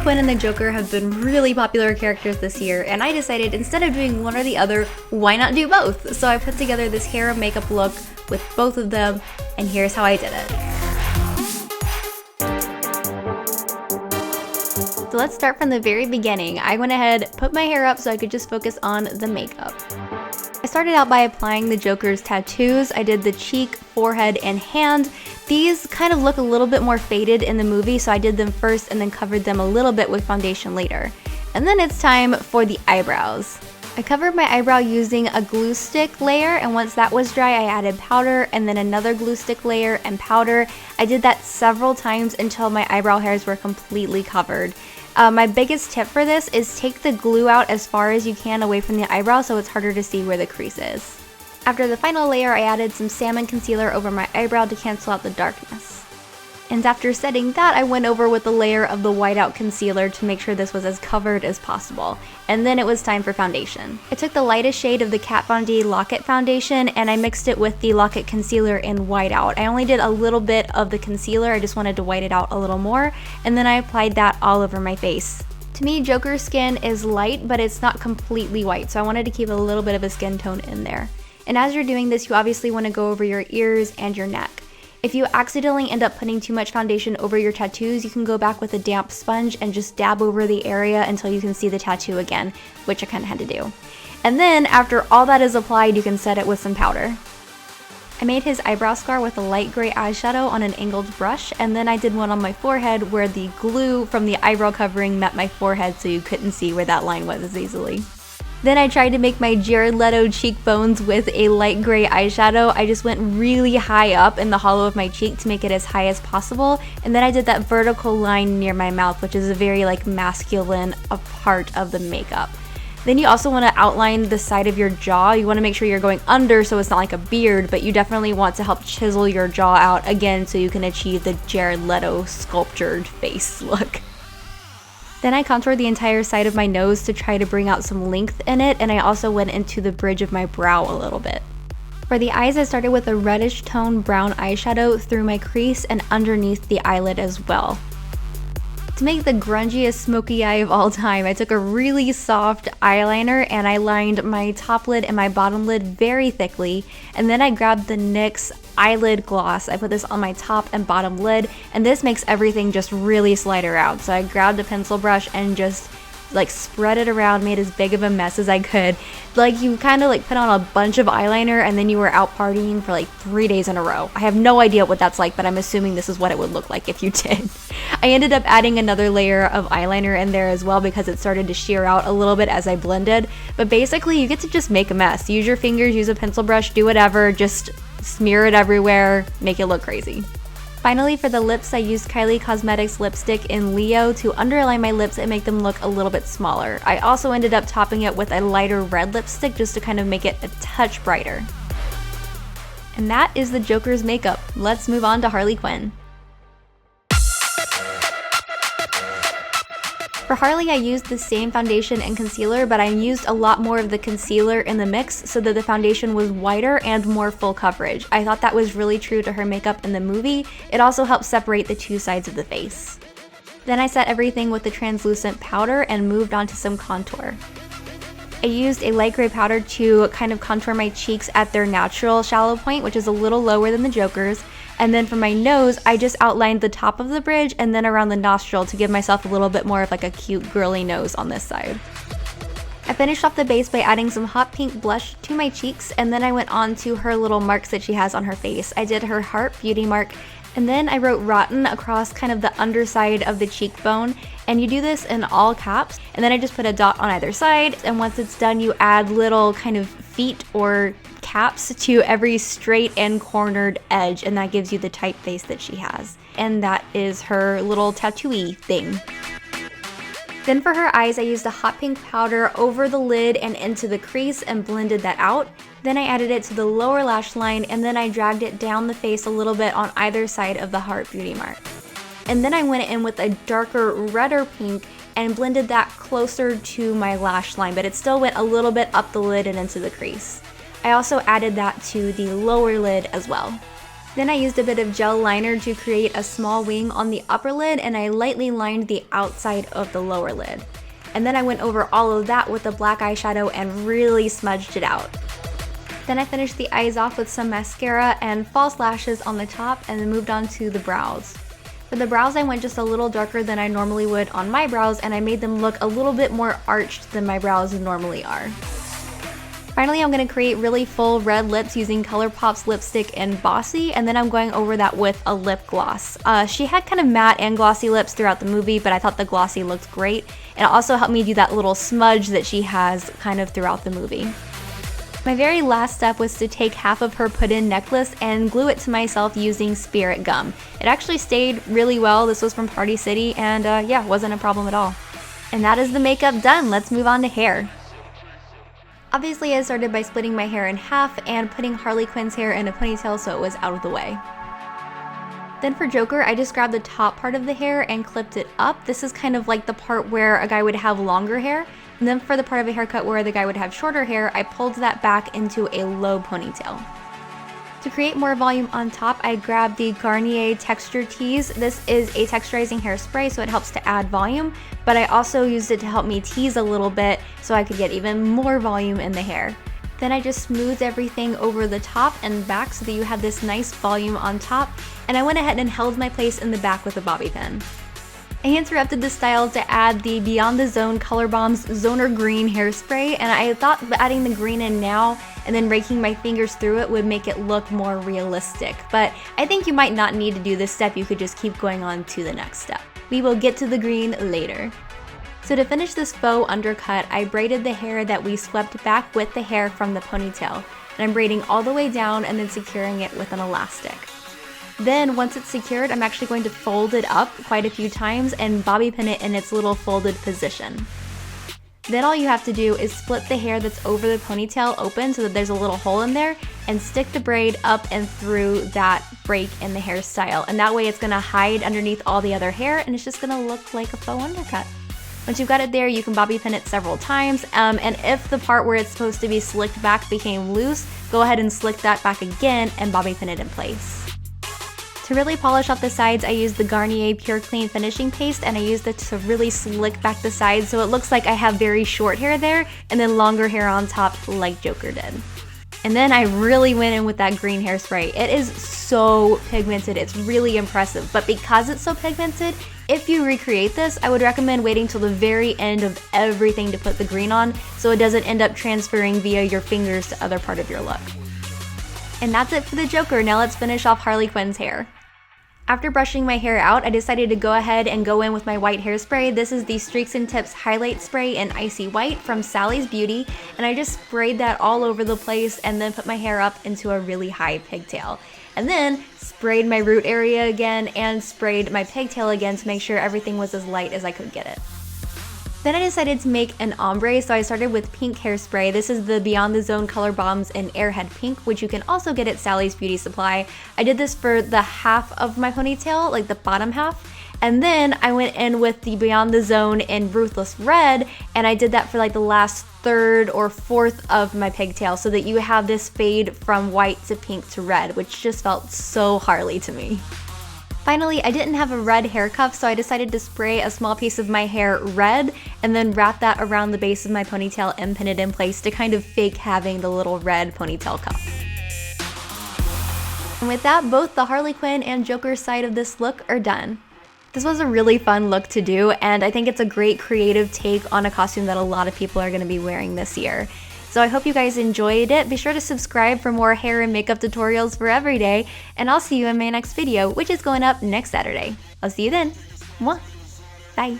Quinn and the Joker have been really popular characters this year, and I decided instead of doing one or the other, why not do both? So I put together this hair and makeup look with both of them, and here's how I did it. So let's start from the very beginning. I went ahead, put my hair up so I could just focus on the makeup. I started out by applying the Joker's tattoos. I did the cheek, forehead, and hand. These kind of look a little bit more faded in the movie, so I did them first and then covered them a little bit with foundation later. And then it's time for the eyebrows. I covered my eyebrow using a glue stick layer, and once that was dry, I added powder and then another glue stick layer and powder. I did that several times until my eyebrow hairs were completely covered. My biggest tip for this is take the glue out as far as you can away from the eyebrow so it's harder to see where the crease is. After the final layer, I added some Salmon concealer over my eyebrow to cancel out the darkness. And after setting that, I went over with a layer of the whiteout concealer to make sure this was as covered as possible. And then it was time for foundation. I took the lightest shade of the Kat Von D Lock-It foundation and I mixed it with the Lock-It concealer in whiteout. I only did a little bit of the concealer, I just wanted to white it out a little more, and then I applied that all over my face. To me, Joker's skin is light, but it's not completely white, so I wanted to keep a little bit of a skin tone in there. And as you're doing this, you obviously want to go over your ears and your neck. If you accidentally end up putting too much foundation over your tattoos, you can go back with a damp sponge and just dab over the area until you can see the tattoo again, which I kind of had to do. And then after all that is applied, you can set it with some powder. I made his eyebrow scar with a light gray eyeshadow on an angled brush, and then I did one on my forehead where the glue from the eyebrow covering met my forehead so you couldn't see where that line was as easily. Then I tried to make my Jared Leto cheekbones with a light gray eyeshadow. I just went really high up in the hollow of my cheek to make it as high as possible. And then I did that vertical line near my mouth, which is a very masculine part of the makeup. Then you also want to outline the side of your jaw. You want to make sure you're going under so it's not like a beard, but you definitely want to help chisel your jaw out again so you can achieve the Jared Leto sculptured face look. Then I contoured the entire side of my nose to try to bring out some length in it, and I also went into the bridge of my brow a little bit. For the eyes, I started with a reddish tone brown eyeshadow through my crease and underneath the eyelid as well. To make the grungiest smoky eye of all time, I took a really soft eyeliner and I lined my top lid and my bottom lid very thickly, and then I grabbed the NYX eyelid gloss. I put this on my top and bottom lid, and this makes everything just really slide around. So I grabbed a pencil brush and just spread it around, made as big of a mess as I could. You kind of put on a bunch of eyeliner and then you were out partying for 3 days in a row. I have no idea what that's like, but I'm assuming this is what it would look like if you did. I ended up adding another layer of eyeliner in there as well because it started to sheer out a little bit as I blended. But basically you get to just make a mess. Use your fingers, use a pencil brush, do whatever, just smear it everywhere, make it look crazy. Finally, for the lips, I used Kylie Cosmetics lipstick in Leo to underline my lips and make them look a little bit smaller. I also ended up topping it with a lighter red lipstick just to kind of make it a touch brighter. And that is the Joker's makeup. Let's move on to Harley Quinn. For Harley, I used the same foundation and concealer, but I used a lot more of the concealer in the mix so that the foundation was whiter and more full coverage. I thought that was really true to her makeup in the movie. It also helped separate the two sides of the face. Then I set everything with the translucent powder and moved on to some contour. I used a light gray powder to kind of contour my cheeks at their natural shallow point, which is a little lower than the Joker's. And then for my nose, I just outlined the top of the bridge and then around the nostril to give myself a little bit more of a cute girly nose on this side. I finished off the base by adding some hot pink blush to my cheeks, and then I went on to her little marks that she has on her face. I did her heart beauty mark, and then I wrote rotten across kind of the underside of the cheekbone, and you do this in all caps, and then I just put a dot on either side, and once it's done you add little kind of feet or caps to every straight and cornered edge, and that gives you the typeface that she has. And that is her little tattoo-y thing. Then for her eyes, I used a hot pink powder over the lid and into the crease and blended that out. Then I added it to the lower lash line, and then I dragged it down the face a little bit on either side of the heart beauty mark. And then I went in with a darker, redder pink and blended that closer to my lash line, but it still went a little bit up the lid and into the crease. I also added that to the lower lid as well. Then I used a bit of gel liner to create a small wing on the upper lid, and I lightly lined the outside of the lower lid. And then I went over all of that with a black eyeshadow and really smudged it out. Then I finished the eyes off with some mascara and false lashes on the top, and then moved on to the brows. For the brows, I went just a little darker than I normally would on my brows, and I made them look a little bit more arched than my brows normally are. Finally, I'm going to create really full red lips using ColourPop's lipstick in Bossy, and then I'm going over that with a lip gloss. She had kind of matte and glossy lips throughout the movie, but I thought the glossy looked great, and it also helped me do that little smudge that she has kind of throughout the movie. My very last step was to take half of her put-in necklace and glue it to myself using Spirit gum. It actually stayed really well. This was from Party City, and yeah, wasn't a problem at all. And that is the makeup done. Let's move on to hair. Obviously, I started by splitting my hair in half and putting Harley Quinn's hair in a ponytail so it was out of the way. Then for Joker, I just grabbed the top part of the hair and clipped it up. This is kind of like the part where a guy would have longer hair. And then for the part of a haircut where the guy would have shorter hair, I pulled that back into a low ponytail. To create more volume on top, I grabbed the Garnier Texture Tease. This is a texturizing hairspray, so it helps to add volume, but I also used it to help me tease a little bit so I could get even more volume in the hair. Then I just smoothed everything over the top and back so that you had this nice volume on top, and I went ahead and held my place in the back with a bobby pin. I interrupted the style to add the Beyond the Zone Color Bombs Zoner Green hairspray, and I thought adding the green in now and then raking my fingers through it would make it look more realistic, but I think you might not need to do this step. You could just keep going on to the next step. We will get to the green later. So to finish this faux undercut, I braided the hair that we swept back with the hair from the ponytail, and I'm braiding all the way down and then securing it with an elastic. Then once it's secured, I'm actually going to fold it up quite a few times and bobby pin it in its little folded position. Then all you have to do is split the hair that's over the ponytail open so that there's a little hole in there, and stick the braid up and through that break in the hairstyle. And that way it's gonna hide underneath all the other hair and it's just gonna look like a faux undercut. Once you've got it there, you can bobby pin it several times, and if the part where it's supposed to be slicked back became loose, go ahead and slick that back again and bobby pin it in place. To really polish off the sides, I used the Garnier Pure Clean Finishing Paste, and I used it to really slick back the sides so it looks like I have very short hair there and then longer hair on top like Joker did. And then I really went in with that green hairspray. It is so pigmented, it's really impressive, but because it's so pigmented, if you recreate this, I would recommend waiting till the very end of everything to put the green on so it doesn't end up transferring via your fingers to other part of your look. And that's it for the Joker. Now let's finish off Harley Quinn's hair. After brushing my hair out, I decided to go ahead and go in with my white hairspray. This is the Streaks and Tips Highlight Spray in Icy White from Sally's Beauty, and I just sprayed that all over the place and then put my hair up into a really high pigtail. And then sprayed my root area again and sprayed my pigtail again to make sure everything was as light as I could get it. Then I decided to make an ombre, so I started with pink hairspray. This is the Beyond the Zone Color Bombs in Airhead Pink, which you can also get at Sally's Beauty Supply. I did this for the half of my ponytail, like the bottom half, and then I went in with the Beyond the Zone in Ruthless Red, and I did that for like the last third or fourth of my pigtail so that you have this fade from white to pink to red, which just felt so Harley to me. Finally, I didn't have a red hair cuff, so I decided to spray a small piece of my hair red and then wrap that around the base of my ponytail and pin it in place to kind of fake having the little red ponytail cuff. And with that, both the Harley Quinn and Joker side of this look are done. This was a really fun look to do, and I think it's a great creative take on a costume that a lot of people are going to be wearing this year. So I hope you guys enjoyed it. Be sure to subscribe for more hair and makeup tutorials for every day, and I'll see you in my next video, which is going up next Saturday. I'll see you then. Mwah. Bye.